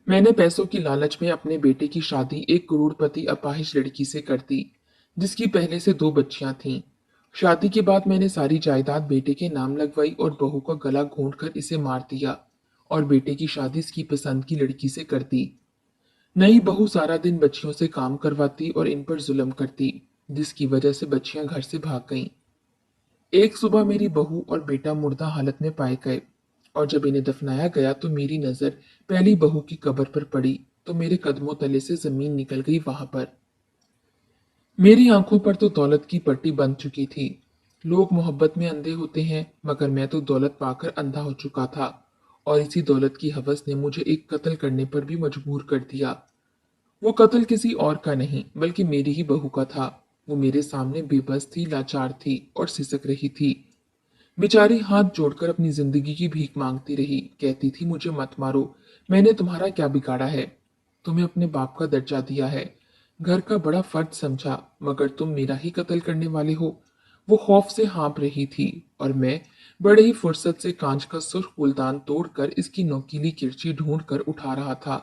मैंने पैसों की लालच में अपने बेटे की शादी एक करोड़पति अपाहिज लड़की से कर दी, जिसकी पहले से दो बच्चियां थीं। शादी के बाद मैंने सारी जायदाद बेटे के नाम लगवाई और बहू का गला घोंट कर इसे मार दिया और बेटे की शादी इसकी पसंद की लड़की से कर दी। नई बहू सारा दिन बच्चियों से काम करवाती और इन पर जुल्म करती, जिसकी वजह से बच्चियां घर से भाग गईं। एक सुबह मेरी बहू और बेटा मुर्दा हालत में पाए गए और जब इन्हें दफनाया गया तो मेरी नजर पहली बहू की कब्र पर पड़ी तो मेरे कदमों तले से जमीन निकल गई वहां पर। मेरी आंखों पर तो दौलत की पट्टी बंध चुकी थी। लोग मोहब्बत में अंधे होते हैं, मगर मैं तो दौलत पाकर अंधा हो चुका था और इसी दौलत की हवस ने मुझे एक कत्ल करने पर भी मजबूर कर दिया। वो कत्ल किसी और का नहीं बल्कि मेरी ही बहू का था। वो मेरे सामने बेबस थी, लाचार थी और सिसक रही थी। बेचारी हाथ जोड़कर अपनी जिंदगी की भीख मांगती रही, कहती थी मुझे मत मारो, मैंने तुम्हारा क्या बिगाड़ा है? तुम्हें अपने बाप का दर्जा दिया है, घर का बड़ा फर्ज समझा, मगर तुम मेरा ही कत्ल करने वाले हो। वो खौफ से हाँप रही थी और मैं बड़े ही फुर्सत से कांच का सुर्ख फूलदान तोड़कर इसकी नोकीली किरची ढूंढ कर उठा रहा था।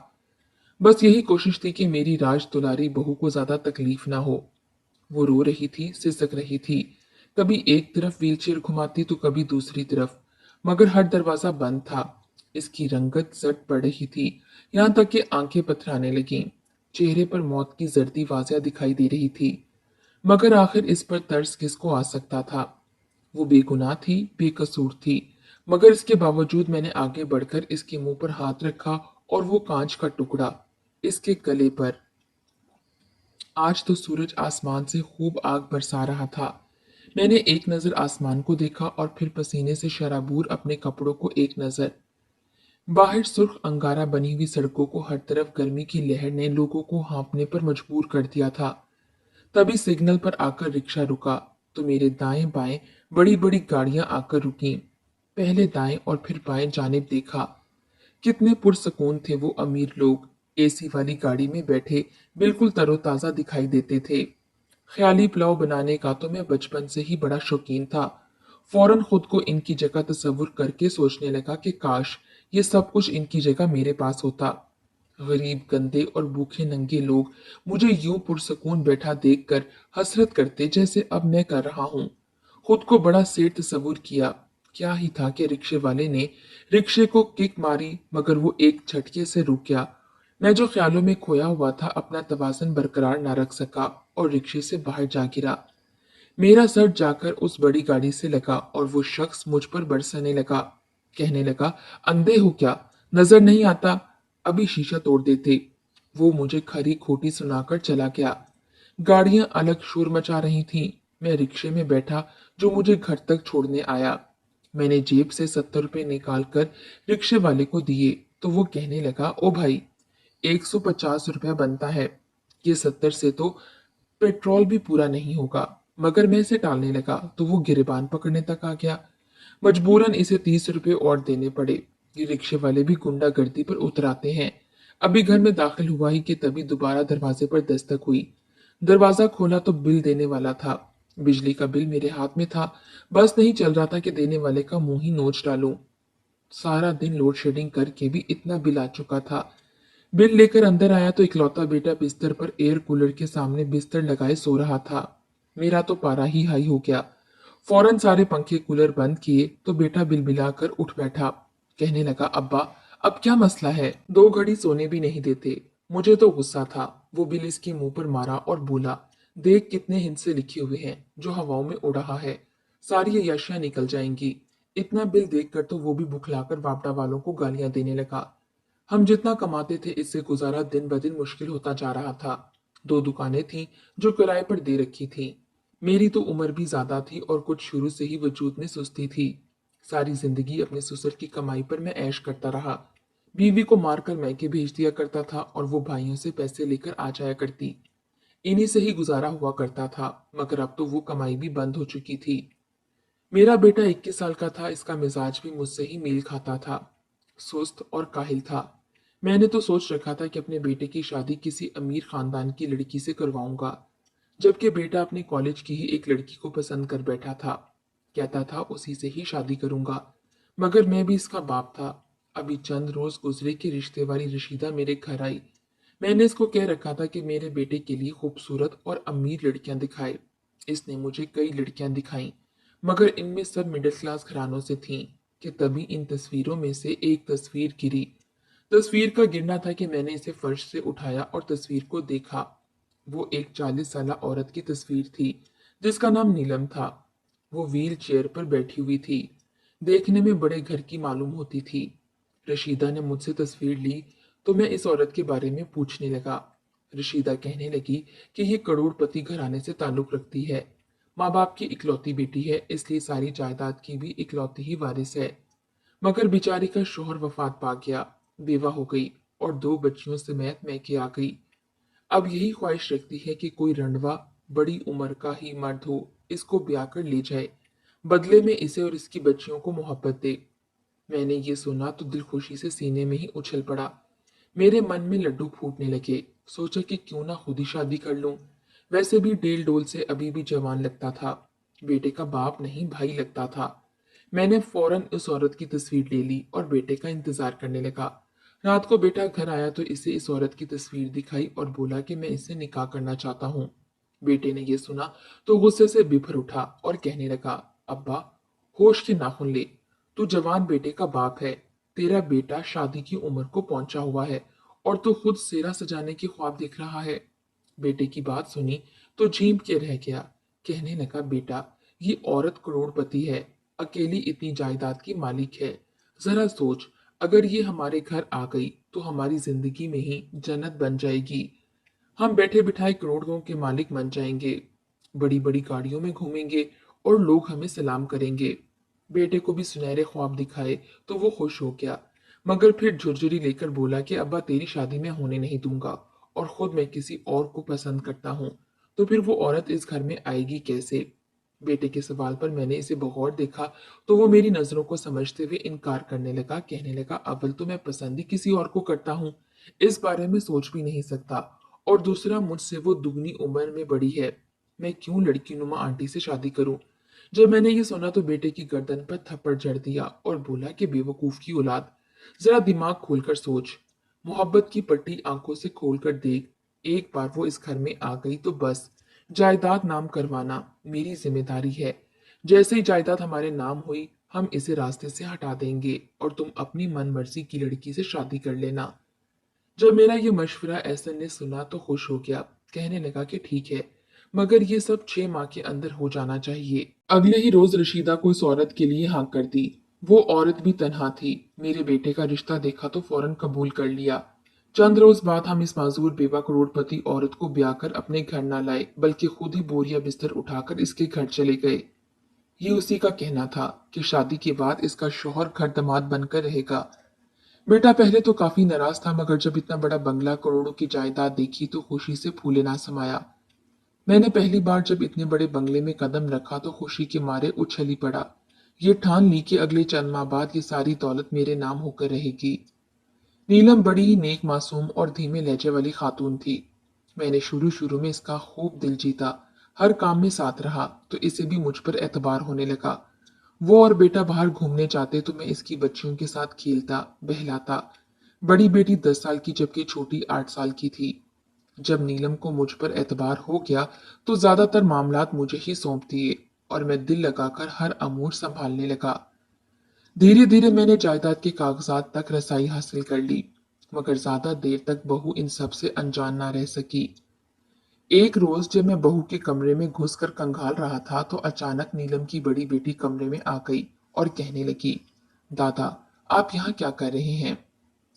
बस यही कोशिश थी कि मेरी राज दुलारी बहू को ज्यादा तकलीफ ना हो। वो रो रही थी, सिसक रही थी। कभी एक तरफ व्हीलचेयर घुमाती तो कभी दूसरी तरफ, मगर हर दरवाजा बंद था। इसकी रंगत जट पड़ रही थी, यहाँ तक कि आंखें पथराने लगीं। चेहरे पर मौत की जर्दी वाजिया दिखाई दे रही थी, मगर आखिर इस पर तरस किसको आ सकता था? वो बेगुनाह थी, बेकसूर थी, मगर इसके बावजूद मैंने आगे बढ़कर इसके मुंह पर हाथ रखा और वो कांच का टुकड़ा इसके गले पर। आज तो सूरज आसमान से खूब आग बरसा रहा था। मैंने एक नजर आसमान को देखा और फिर पसीने से शराबूर अपने कपड़ों को एक नजर। बाहर सुर्ख अंगारा बनी हुई सड़कों को हर तरफ गर्मी की लहर ने लोगों को हाँफने पर मजबूर कर दिया था। तभी सिग्नल पर आकर रिक्शा रुका तो मेरे दाएं बाएं बड़ी बड़ी गाड़ियां आकर रुकीं। पहले दाएं और फिर बाएं जानिब देखा। कितने पुरसकून थे वो अमीर लोग, एसी वाली गाड़ी में बैठे बिल्कुल तरोताजा दिखाई देते थे। ख्याली पुलाव बनाने का तो मैं बचपन से ही बड़ा शौकीन था। फौरन खुद को इनकी जगह तस्वुर करके सोचने लगा कि काश ये सब कुछ इनकी जगह मेरे पास होता। गरीब, गंदे और भूखे नंगे लोग मुझे यूं पुरसकून बैठा देखकर हसरत करते जैसे अब मैं कर रहा हूं। खुद को बड़ा सेठ तस्वुर किया। क्या ही था कि रिक्शे वाले ने रिक्शे को किक मारी, मगर वो एक झटके से रुक गया। मैं जो ख्यालों में खोया हुआ था अपना तवाज़ुन बरकरार ना रख सका और रिक्शे से बाहर जा गिरा। मेरा सर जाकर उस बड़ी गाड़ी से लगा और वो शख्स मुझ पर बरसने लगा। कहने लगा, अंधे हो क्या? नजर नहीं आता? अभी शीशा तोड़ देते। वो मुझे खरी खोटी सुनाकर चला गया। गाड़ियां अलग शोर मचा रही थीं। मैं रिक्शे में बैठा जो मुझे घर तक छोड़ने आया। मैंने जेब से 70 रुपए निकाल कर रिक्शे वाले को दिए तो वो कहने लगा, ओ भाई, 150 रुपया बनता है। ये 70 से तो पेट्रोल भी पूरा नहीं होगा। मगर मैं इसे टालने लगा तो वो गिरेबान पकड़ने तक आ गया। मजबूरन इसे 30 रुपए और देने पड़े। ये रिक्शे वाले भी गुंडागर्दी पर उतर आते हैं। अभी घर में दाखिल हुआ ही कि तभी दोबारा दरवाजे पर दस्तक हुई। दरवाजा खोला तो बिल देने वाला था। बिजली का बिल मेरे हाथ में था। बस नहीं चल रहा था कि देने वाले का मुंह ही नोच डालूं। सारा दिन लोड शेडिंग करके भी इतना बिल आ चुका था। बिल लेकर अंदर आया तो इकलौता बेटा बिस्तर पर एयर कूलर के सामने बिस्तर लगाए सो रहा था। मेरा तो पारा ही हाई हो गया। फौरन सारे पंखे कूलर बंद किए तो बेटा बिलबिलाकर उठ बैठा। कहने लगा, अब्बा, अब क्या मसला है? 2 घड़ी सोने भी नहीं देते। मुझे तो गुस्सा था। वो बिल इसके मुंह पर मारा और बोला, देख कितने हिंसे लिखे हुए हैं जो हवाओं में उड़ रहा है। सारी अय्याशियां निकल जाएंगी। इतना बिल देखकर तो वो भी बुखलाकर वापडा वालों को गालियां देने लगा। हम जितना कमाते थे इससे गुजारा दिन ब दिन मुश्किल होता जा रहा था। 2 दुकानें थीं जो किराए पर दे रखी थीं। मेरी तो उम्र भी ज्यादा थी और कुछ शुरू से ही वजूद में सुस्ती थी। सारी जिंदगी अपने ससुर की कमाई पर मैं ऐश करता रहा। बीवी को मारकर मैके भेज दिया करता था और वो भाइयों से पैसे लेकर आ जाया करती। इन्हीं से ही गुजारा हुआ करता था, मगर अब तो वो कमाई भी बंद हो चुकी थी। मेरा बेटा 21 साल का था। इसका मिजाज भी मुझसे ही मेल खाता था। सुस्त और काहिल था। मैंने तो सोच रखा था कि अपने बेटे की शादी किसी अमीर खानदान की लड़की से करवाऊंगा, जबकि बेटा अपने कॉलेज की ही एक लड़की को पसंद कर बैठा था। कहता था उसी से ही शादी करूंगा, मगर मैं भी इसका बाप था। अभी चंद रोज गुजरे कि रिश्ते वाली रशीदा मेरे घर आई। मैंने इसको कह रखा था कि मेरे बेटे के लिए खूबसूरत और अमीर लड़कियां दिखाए। इसने मुझे कई लड़कियां दिखाईं, मगर इनमें सब मिडिल क्लास घरानों से थीं कि तभी इन तस्वीरों में से एक तस्वीर गिरी। तस्वीर का गिरना था कि मैंने इसे फर्श से उठाया और तस्वीर को देखा। वो एक 40 साल औरत की तस्वीर थी जिसका नाम नीलम था। वो व्हील चेयर पर बैठी हुई थी। देखने में बड़े घर की मालूम होती थी। रशीदा ने मुझसे तस्वीर ली तो मैं इस औरत के बारे में पूछने लगा। रशीदा कहने लगी कि ये करोड़पति घराने से ताल्लुक रखती है। माँ बाप की इकलौती बेटी है, इसलिए सारी जायदाद की भी इकलौती ही वारिस है। मगर बेचारी का शौहर वफात पा गया, बेवा हो गई और दो बच्चियों समेत मैके आ गई। अब यही ख्वाहिश रखती है कि कोई रंडवा बड़ी उम्र का ही मर्द हो, इसको ब्याह कर ले जाए, बदले में इसे और इसकी बच्चियों को मोहब्बत दे। मैंने ये सुना तो दिल खुशी से सीने में ही उछल पड़ा। मेरे मन में लड्डू फूटने लगे। सोचा कि क्यों ना खुद ही शादी कर लूं। वैसे भी डेल डोल से अभी भी जवान लगता था। बेटे का बाप नहीं भाई लगता था। मैंने फौरन उस औरत की तस्वीर ले ली और बेटे का इंतजार करने लगा। रात को बेटा घर आया तो इसे इस औरत की तस्वीर दिखाई और बोला कि मैं इससे निकाह करना चाहता हूँ। बेटे ने यह सुना तो गुस्से से बिफर उठा और कहने लगा, अब्बा, होश के नाखून ले। तू जवान बेटे का बाप है। तेरा बेटा शादी की उम्र को पहुंचा हुआ है और तू खुद सेहरा सजाने के ख्वाब देख रहा है। बेटे की बात सुनी तो झीम के रह गया। कहने लगा, बेटा, ये औरत करोड़पति है, अकेली इतनी जायदाद की मालिक है। जरा सोच, अगर ये हमारे घर आ गई तो हमारी जिंदगी में ही जन्नत बन जाएगी। हम बैठे बिठाए करोड़ों के मालिक बन जाएंगे, बड़ी बड़ी गाड़ियों में घूमेंगे और लोग हमें सलाम करेंगे। बेटे को भी सुनहरे ख्वाब दिखाए तो वो खुश हो गया, मगर फिर झुरझुरी लेकर बोला कि अब्बा, तेरी शादी मैं होने नहीं दूंगा और खुद मैं किसी और को पसंद करता हूँ, तो फिर वो औरत इस घर में आएगी कैसे। बेटे के सवाल पर मैंने इसे बगौर देखा तो वो मेरी नजरों को समझते हुए इनकार करने लगा। कहने लगा, अव्वल तो मैं पसंद ही किसी और को करता हूँ, इस बारे में सोच भी नहीं सकता, और दूसरा मुझसे वो दुगनी उम्र में बड़ी है। मैं क्यों लड़की नुमा आंटी से शादी करूं। जब मैंने ये सुना तो बेटे की गर्दन पर थप्पड़ जड़ दिया और बोला कि बेवकूफ की औलाद, जरा दिमाग खोलकर सोच। मोहब्बत की पट्टी आंखों से खोलकर देख। एक बार वो इस घर में आ गई तो बस, जायदाद नाम करवाना मेरी जिम्मेदारी है। जैसे ही जायदाद हमारे नाम हुई हम इसे रास्ते से हटा देंगे और तुम अपनी मन मर्जी की लड़की से शादी कर लेना। जब मेरा ये मशवरा एहसन ने सुना तो खुश हो गया। कहने लगा कि ठीक है, मगर ये सब 6 माह के अंदर हो जाना चाहिए। अगले ही रोज रशीदा को इस औरत के लिए हाँ कर दी। वो औरत भी तन्हा थी। मेरे बेटे का रिश्ता देखा तो फौरन कबूल कर लिया। चंद रोज बाद हम इस माजूर बेवा करोड़पति औरत को ब्याह कर अपने घर न लाए, बल्कि खुद ही बोरिया बिस्तर उठाकर इसके घर चले गए। ये उसी का कहना था कि शादी के बाद इसका शौहर घर दामाद बनकर रहेगा। बेटा पहले तो काफी नाराज था, मगर जब इतना बड़ा बंगला, करोड़ों की जायदाद देखी तो खुशी से फूले ना समाया। मैंने पहली बार जब इतने बड़े बंगले में कदम रखा तो खुशी के मारे उछल ही पड़ा। ये ठान ली कि अगले चंद माह बाद ये सारी दौलत मेरे नाम होकर रहेगी। नीलम बड़ी ही नेक, मासूम और धीमे लहजे वाली खातून थी। मैंने शुरू शुरू में इसका खूब दिल जीता, हर काम में साथ रहा तो इसे भी मुझ पर एतबार होने लगा। वो और बेटा बाहर घूमने जाते तो मैं इसकी बच्चियों के साथ खेलता, बहलाता। बड़ी बेटी 10 साल की जबकि छोटी 8 साल की थी। जब नीलम को मुझ पर एतबार हो गया तो ज्यादातर मामलात मुझे ही सौंप दिए और मैं दिल लगाकर हर अमूर संभालने लगा। धीरे धीरे मैंने जायदाद के कागजात तक रसाई हासिल कर ली, मगर ज्यादा देर तक बहू इन सब से अनजान ना रह सकी। एक रोज जब मैं बहू के कमरे में घुसकर कंगाल रहा था तो अचानक नीलम की बड़ी बेटी कमरे में आ गई और कहने लगी, दादा, आप यहाँ क्या कर रहे हैं।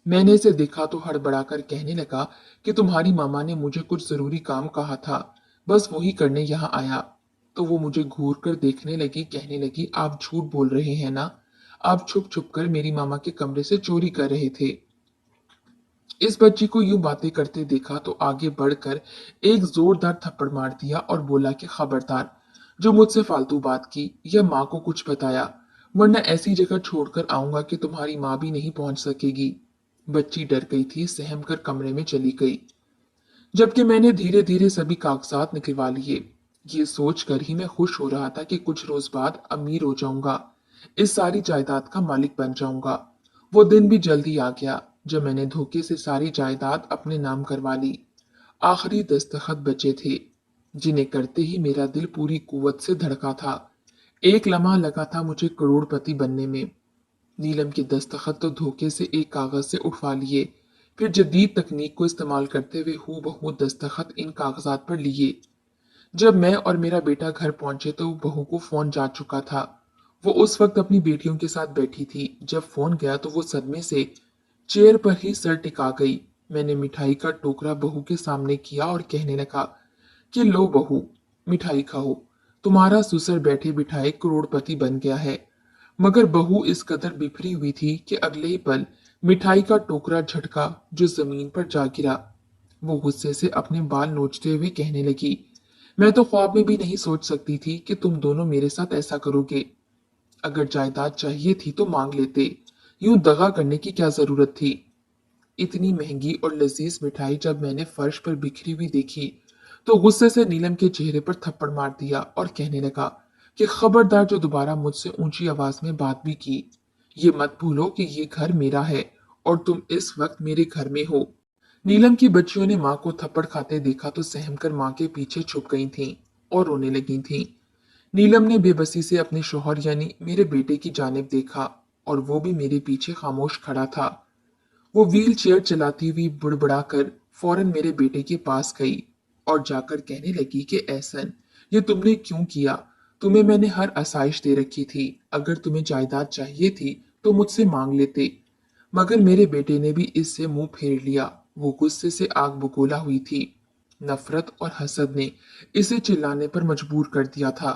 मैंने इसे देखा तो हड़बड़ाकर कहने लगा कि तुम्हारी मामा ने मुझे कुछ जरूरी काम कहा था, बस वही करने यहाँ आया। तो वो मुझे घूर कर देखने लगी, कहने लगी, आप झूठ बोल रहे हैं ना, आप छुप छुप कर मेरी मामा के कमरे से चोरी कर रहे थे। इस बच्ची को यूं बातें करते देखा तो आगे बढ़कर एक जोरदार थप्पड़ मार दिया और बोला कि खबरदार, जो मुझसे फालतू बात की या माँ को कुछ बताया, वरना ऐसी जगह छोड़कर आऊंगा कि तुम्हारी माँ भी नहीं पहुंच सकेगी। बच्ची डर गई थी, सहम कर कमरे में चली गई, जबकि मैंने धीरे धीरे सभी कागजात निकलवा लिए। ये सोच कर ही मैं खुश हो रहा था कि कुछ रोज बाद अमीर हो जाऊंगा, इस सारी जायदाद का मालिक बन जाऊंगा। वो दिन भी जल्दी आ गया जब मैंने धोखे से सारी जायदाद अपने नाम करवा ली। आखिरी दस्तखत बचे थे, जिन्हें करते ही मेरा दिल पूरी कुव्वत से धड़का था। एक लम्हा लगा था मुझे करोड़पति बनने में। नीलम के दस्तखत तो धोखे से एक कागज से उठवा लिए, फिर जदीद तकनीक को इस्तेमाल करते हुए हूबहू दस्तखत इन कागजात पर लिए। जब मैं और मेरा बेटा घर पहुंचे तो बहू को फोन जा चुका था। वो उस वक्त अपनी बेटियों के साथ बैठी थी। जब फोन गया तो वो सदमे से चेयर पर ही सर टिका गई। मैंने मिठाई का टोकरा बहू के सामने किया और कहने लगा कि लो बहू, मिठाई खाओ, तुम्हारा ससुर बैठे बिठाए करोड़पति बन गया है। मगर बहू इस कदर बिफरी हुई थी कि अगले ही पल मिठाई का टोकरा झटका जो जमीन पर जा गिरा। वो गुस्से से अपने बाल नोचते हुए कहने लगी, मैं तो ख्वाब में भी नहीं सोच सकती थी कि तुम दोनों मेरे साथ ऐसा करोगे। अगर जायदाद चाहिए थी तो मांग लेते, यूं दगा करने की क्या जरूरत थी। इतनी महंगी और लजीज मिठाई जब मैंने फर्श पर बिखरी हुई देखी तो गुस्से से नीलम के चेहरे पर थप्पड़ मार दिया और कहने लगा कि खबरदार जो दोबारा मुझसे ऊंची आवाज में बात भी की, ये मत भूलो कि ये घर मेरा है और तुम इस वक्त मेरे घर में हो। नीलम की बच्चियों ने माँ को थप्पड़ खाते देखा तो सहमकर माँ के पीछे छुप गई थीं और रोने लगी थीं। नीलम ने बेबसी से अपने शौहर यानी मेरे बेटे की जानिब देखा और वो भी मेरे पीछे खामोश खड़ा था। वो व्हील चेयर चलाती हुई बुड़बुड़ाकर फौरन मेरे बेटे के पास गई और जाकर कहने लगी कि एहसन, ये तुमने क्यों किया? तुम्हें मैंने हर आसाइश दे रखी थी। अगर तुम्हें जायदाद चाहिए थी तो मुझसे मांग लेते। मगर मेरे बेटे ने भी इससे मुंह फेर लिया। वो गुस्से से आग बबूला हुई थी। नफरत और हसद ने इसे चिल्लाने पर मजबूर कर दिया था।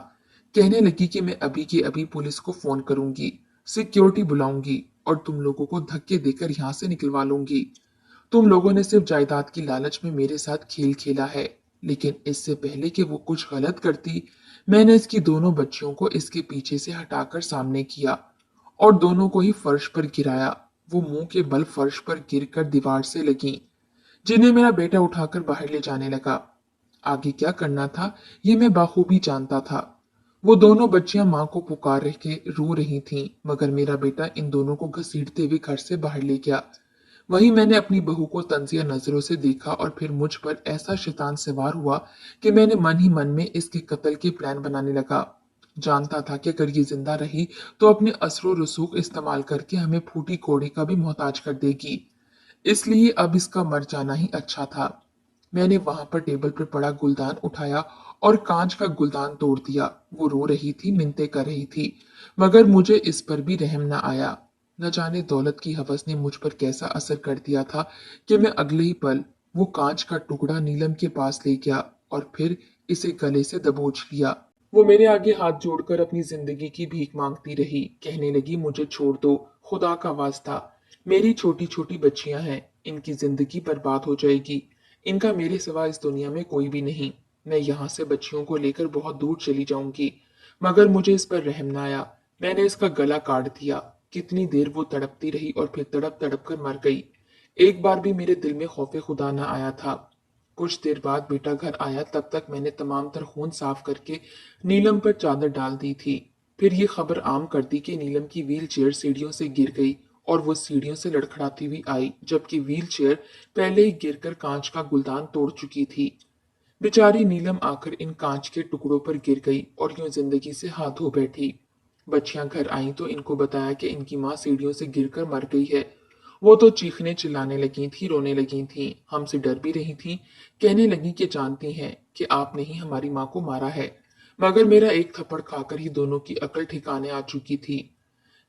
कहने लगी कि मैं अभी के अभी पुलिस को फोन करूंगी, सिक्योरिटी बुलाऊंगी और तुम लोगों को धक्के देकर यहाँ से निकलवा लूंगी। तुम लोगों ने सिर्फ जायदाद की लालच में मेरे साथ खेल खेला है, लेकिन इससे पहले कि वो कुछ गलत करती, मैंने इसकी दोनों बच्चियों को इसके पीछे से हटाकर सामने किया और दोनों को ही फर्श पर गिराया। वो मुंह के बल फर्श पर गिरकर दीवार से लगी, जिन्हें मेरा बेटा उठाकर बाहर ले जाने लगा। आगे क्या करना था ये मैं बाखूबी जानता था। वो दोनों बच्चियां माँ को पुकार के रो रही थीं, मगर मेरा बेटा इन दोनों को घसीटते हुए घर से बाहर ले गया। वहीं मैंने अपनी बहू को तंजिया नजरों से देखा और फिर मुझ पर ऐसा शैतान सवार हुआ कि मैंने मन ही मन में इसके कत्ल के प्लान बनाने लगा। जानता था कि अगर ये जिंदा रही तो अपने असरो रसूख इस्तेमाल करके हमें फूटी कोड़ी का भी मोहताज कर देगी, इसलिए अब इसका मर जाना ही अच्छा था। मैंने वहां पर टेबल पर पड़ा गुलदान उठाया और कांच का गुलदान तोड़ दिया। वो रो रही थी, मिन्नतें कर रही थी, मगर मुझे इस पर भी रहम न आया। न जाने दौलत की हवस ने मुझ पर कैसा असर कर दिया था कि मैं अगले ही पल वो कांच का टुकड़ा नीलम के पास ले गया और फिर इसे गले से दबोच लिया। वो मेरे आगे हाथ जोड़कर अपनी जिंदगी की भीख मांगती रही। कहने लगी, मुझे छोड़ दो, खुदा का वास्ता। मेरी छोटी छोटी बच्चियां हैं, इनकी जिंदगी बर्बाद हो जाएगी। इनका मेरे सिवा इस दुनिया में कोई भी नहीं। मैं यहाँ से बच्चियों को लेकर बहुत दूर चली जाऊंगी। मगर मुझे इस पर रहम न आया। मैंने इसका गला काट दिया। कितनी देर वो तड़पती रही और फिर तड़प तड़प कर मर गई। एक बार भी मेरे दिल में खौफे खुदा न आया था। कुछ देर बाद बेटा घर आया, तब तक मैंने तमाम तर खून साफ करके नीलम पर चादर डाल दी थी। फिर ये खबर आम कर दी कि नीलम की व्हील चेयर सीढ़ियों से गिर गई और वो सीढ़ियों से लड़खड़ाती हुई आई, जबकि व्हील चेयर पहले ही गिरकर कांच का गुलदान तोड़ चुकी थी। बेचारी नीलम आकर इन कांच के टुकड़ों पर गिर गई और यूं जिंदगी से हाथ धो बैठी। बच्चियां घर आईं तो इनको बताया कि इनकी माँ सीढ़ियों से गिरकर मर गई है। वो तो चीखने चिल्लाने लगी थी, रोने लगी थी, हमसे डर भी रही थी। कहने लगी कि जानती हैं कि आपने ही हमारी माँ को मारा है। मगर मेरा एक थप्पड़ खाकर ही दोनों की अकल ठिकाने आ चुकी थी।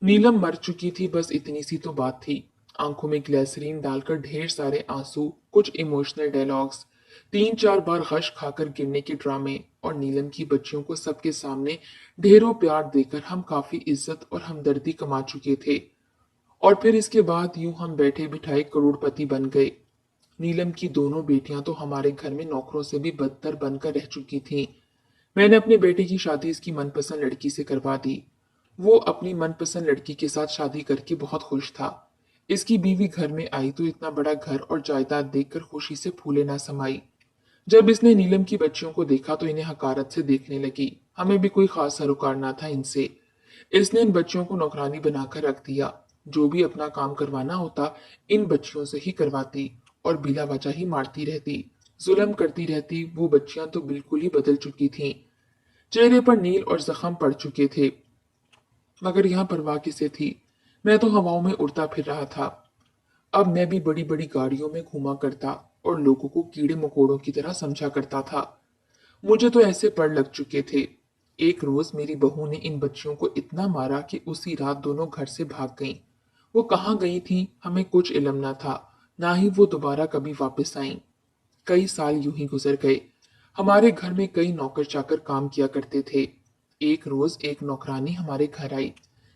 नीलम मर चुकी थी, बस इतनी सी तो बात थी। आंखों में ग्लिसरीन डालकर ढेर सारे आंसू, कुछ इमोशनल डायलॉग्स, 3-4 बार गश खाकर गिरने के ड्रामे और नीलम की बच्चियों को सबके सामने ढेरों प्यार देकर हम काफी इज्जत और हमदर्दी कमा चुके थे। और फिर इसके बाद यूं हम बैठे बिठाए करोड़पति बन गए। नीलम की दोनों बेटियां तो हमारे घर में नौकरों से भी बदतर बनकर रह चुकी थीं। मैंने अपने बेटे की शादी इसकी मनपसंद लड़की से करवा दी। वो अपनी मनपसंद लड़की के साथ शादी करके बहुत खुश था। इसकी बीवी घर में आई तो इतना बड़ा घर और जायदाद देखकर खुशी से फूले ना समाई। जब इसने नीलम की बच्चियों को देखा तो इन्हें हकारत से देखने लगी। हमें भी कोई खास सरोकार ना था इनसे। इसने इन बच्चियों को नौकरानी बनाकर रख दिया। जो भी अपना काम करवाना होता इन बच्चियों से ही करवाती और बिला वजह ही मारती रहती, जुल्म करती रहती। वो बच्चियां तो बिल्कुल ही बदल चुकी थीं। चेहरे पर नील और जख्म पड़ चुके थे, मगर यहाँ परवाह किसे थी। मैं तो हवाओं में उड़ता फिर रहा था। अब मैं भी बड़ी बड़ी गाड़ियों में घूमा करता और लोगों को कीड़े मकोड़ों की तरह समझा करता था। मुझे तो ऐसे पड़ लग चुके थे। एक रोज मेरी बहू ने इन बच्चियों को इतना मारा कि उसी रात दोनों घर से भाग गईं। वो कहाँ गई थी हमें कुछ इल्म न था, ना ही वो दोबारा कभी वापस आईं। कई साल यूं ही गुजर गए। हमारे घर में कई नौकर चाकर काम किया करते थे। एक रोज एक नौकरानी हमारे घर आई,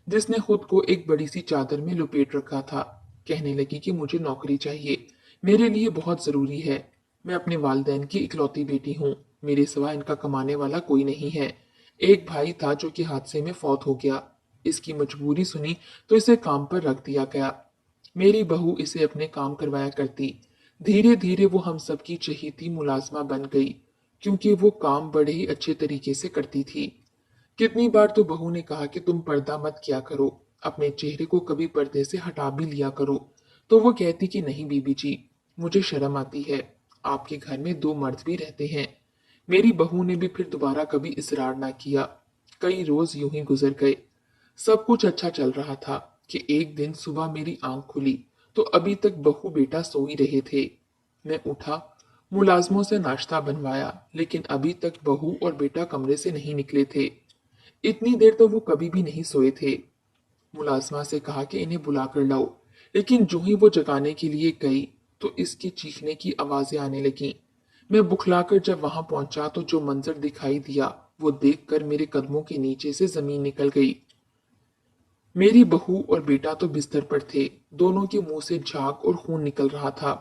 जिसने खुद को एक बड़ी सी चादर में लुपेट रखा था। कहने लगी कि मुझे नौकरी चाहिए, मेरे लिए बहुत जरूरी है। मैं अपने वालिदैन की इकलौती बेटी हूँ, मेरे सिवा इनका कमाने वाला कोई नहीं है। एक भाई था जो कि हादसे में फौत हो गया। इसकी मजबूरी सुनी तो इसे काम पर रख दिया गया। मेरी बहू इसे अपने काम करवाया करती। धीरे धीरे वो हम सबकी चहेती मुलाजमा बन गई, क्योंकि वो काम बड़े ही अच्छे तरीके से करती थी। कितनी बार तो बहू ने कहा कि तुम पर्दा मत किया करो, अपने चेहरे को कभी पर्दे से हटा भी लिया करो। तो वो कहती कि नहीं बीबी जी, मुझे शर्म आती है, आपके घर में दो मर्द भी रहते हैं। मेरी बहू ने भी फिर दोबारा कभी इसरार ना किया। कई रोज यूं ही गुजर गए। सब कुछ अच्छा चल रहा था कि एक दिन सुबह मेरी आंख खुली तो अभी तक बहू बेटा सो ही रहे थे। मैं उठा, मुलाजमों से नाश्ता बनवाया, लेकिन अभी तक बहू और बेटा कमरे से नहीं निकले थे। इतनी देर तो वो कभी भी नहीं सोए थे। मुलाजमा से कहा कि इन्हें बुला कर लाओ, लेकिन जो ही वो जगाने के लिए गई तो इसके चीखने की आवाजें आने लगीं। मैं बुखलाकर जब वहां पहुंचा तो जो मंजर दिखाई दिया वो देखकर मेरे कदमों के नीचे से जमीन निकल गई। मेरी बहू और बेटा तो बिस्तर पर थे, दोनों के मुंह से झाग और खून निकल रहा था।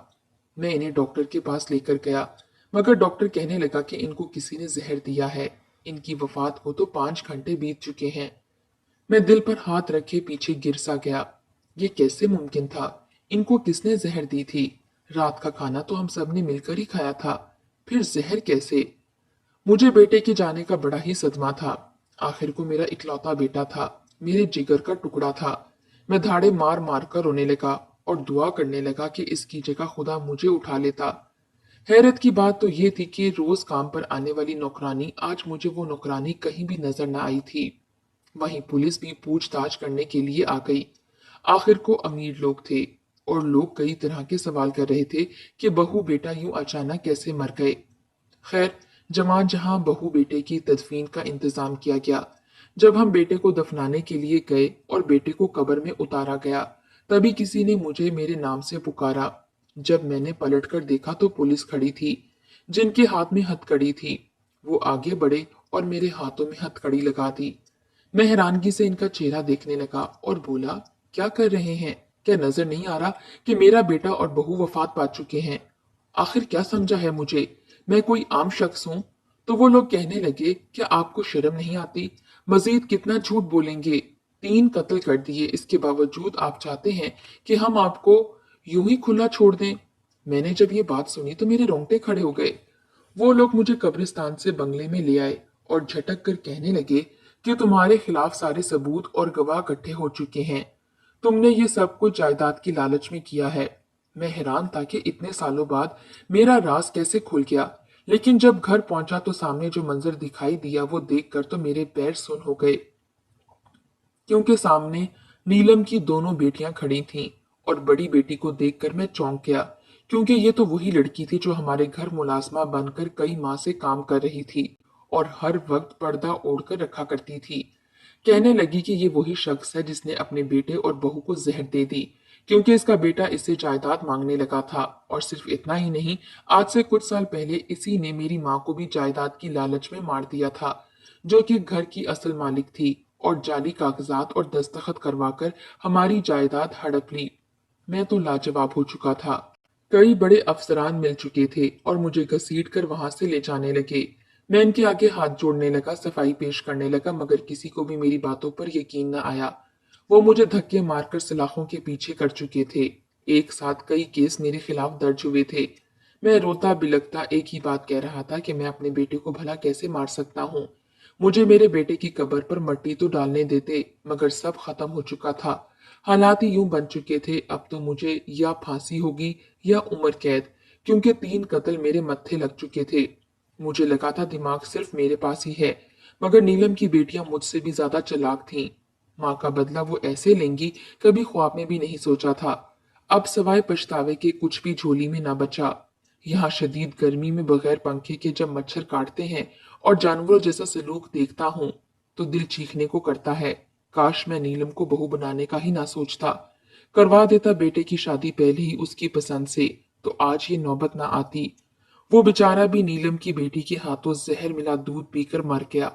मैं इन्हें डॉक्टर के पास लेकर गया, मगर डॉक्टर कहने लगा कि इनको किसी ने जहर दिया है, इनकी वफात को तो 5 घंटे बीत चुके हैं। मैं दिल पर हाथ रखे पीछे गिर सा गया। ये कैसे मुमकिन था? इनको किसने जहर दी थी? रात का खाना तो हम सब ने मिलकर ही खाया था, फिर जहर कैसे? मुझे बेटे के जाने का बड़ा ही सदमा था। आखिर को मेरा इकलौता बेटा था, मेरे जिगर का टुकड़ा था। मैं धाड़े मार मार कर रोने लगा और दुआ करने लगा कि इसकी जगह खुदा मुझे उठा लेता। हैरत की बात तो ये थी कि रोज काम पर आने वाली नौकरानी आज मुझे वो नौकरानी कहीं भी नजर न आई थी। वहीं पुलिस भी पूछताछ करने के लिए आ गई। आखिर को अमीर लोग थे और लोग कई तरह के सवाल कर रहे थे कि बहू बेटा यूं अचानक कैसे मर गए। खैर, जमां जहां बहू बेटे की तदफीन का इंतजाम किया गया। जब हम बेटे को दफनाने के लिए गए और बेटे को कब्र में उतारा गया, तभी किसी ने मुझे मेरे नाम से पुकारा। जब मैंने पलटकर देखा तो पुलिस खड़ी थी, जिनके हाथ में हथकड़ी थी। वो आगे बढ़े और मेरे हाथों में हथकड़ी लगा दी। मैं हैरानगी से इनका चेहरा देखने लगा और बोला, क्या कर रहे हैं? क्या नजर नहीं आ रहा कि मेरा बेटा और बहू वफात पा चुके हैं? आखिर क्या समझा है मुझे? मैं कोई आम शख्स हूं? तो वो लोग कहने लगे, क्या आपको शर्म नहीं आती? मजीद कितना झूठ बोलेंगे? 3 कत्ल कर दिए, इसके बावजूद आप चाहते हैं कि हम आपको यूं ही खुला छोड़ दें? मैंने जब ये बात सुनी तो मेरे रोंगटे खड़े हो गए। वो लोग मुझे कब्रिस्तान से बंगले में ले आए और झटक कर कहने लगे कि तुम्हारे खिलाफ सारे सबूत और गवाह इकट्ठे हो चुके हैं। तुमने ये सब कुछ जायदाद की लालच में किया है। मैं हैरान था कि इतने सालों बाद मेरा राज कैसे खुल गया, लेकिन जब घर पहुंचा तो सामने जो मंजर दिखाई दिया वो देखकर तो मेरे पैर सुन हो गए, क्योंकि सामने नीलम की दोनों बेटियां खड़ी थीं और बड़ी बेटी को देखकर मैं चौंक गया, क्योंकि ये तो वही लड़की थी जो हमारे घर मुलाजमा बनकर कई माह से काम कर रही थी और हर वक्त पर्दा ओढ़कर रखा करती थी। कहने लगी कि ये वही शख्स है जिसने अपने बेटे और बहू को जहर दे दी, क्योंकि इसका बेटा इससे जायदाद मांगने लगा था। और सिर्फ इतना ही नहीं, आज से कुछ साल पहले इसी ने मेरी माँ को भी जायदाद की लालच में मार दिया था, जो कि घर की असल मालिक थी, और जाली कागजात और दस्तखत करवाकर हमारी जायदाद हड़प ली। मैं तो लाजवाब हो चुका था। कई बड़े अफसरान मिल चुके थे और मुझे घसीट कर वहां से ले जाने लगे। मैं इनके आगे हाथ जोड़ने लगा, सफाई पेश करने लगा, मगर किसी को भी मेरी बातों पर यकीन न आया। वो मुझे धक्के मारकर सलाखों के पीछे कर चुके थे। एक साथ कई केस मेरे खिलाफ दर्ज हुए थे। मैं रोता बिलखता एक ही बात कह रहा था कि मैं अपने बेटे को भला कैसे मार सकता हूँ। मुझे मेरे बेटे की कब्र पर मट्टी तो डालने देते, मगर सब खत्म हो चुका था। हालात ही यूं बन चुके थे, अब तो मुझे या फांसी होगी या उम्र कैद, क्योंकि 3 कत्ल मेरे मत्थे लग चुके थे। मुझे लगा था दिमाग सिर्फ मेरे पास ही है, मगर नीलम की बेटियां मुझसे भी ज्यादा चालाक थीं। माँ का बदला वो ऐसे लेंगी, कभी ख्वाब में भी नहीं सोचा था। अब सवाए पछतावे के कुछ भी झोली में ना बचा। यहाँ शदीद गर्मी में बगैर पंखे के जब मच्छर काटते हैं और जानवरों जैसा सलूक देखता हूँ, तो दिल चीखने को करता है। काश मैं नीलम को बहू बनाने का ही ना सोचता, करवा देता बेटे की शादी पहले ही उसकी पसंद से, तो आज ये नौबत ना आती। वो बेचारा भी नीलम की बेटी के हाथों जहर मिला दूध पीकर मर गया।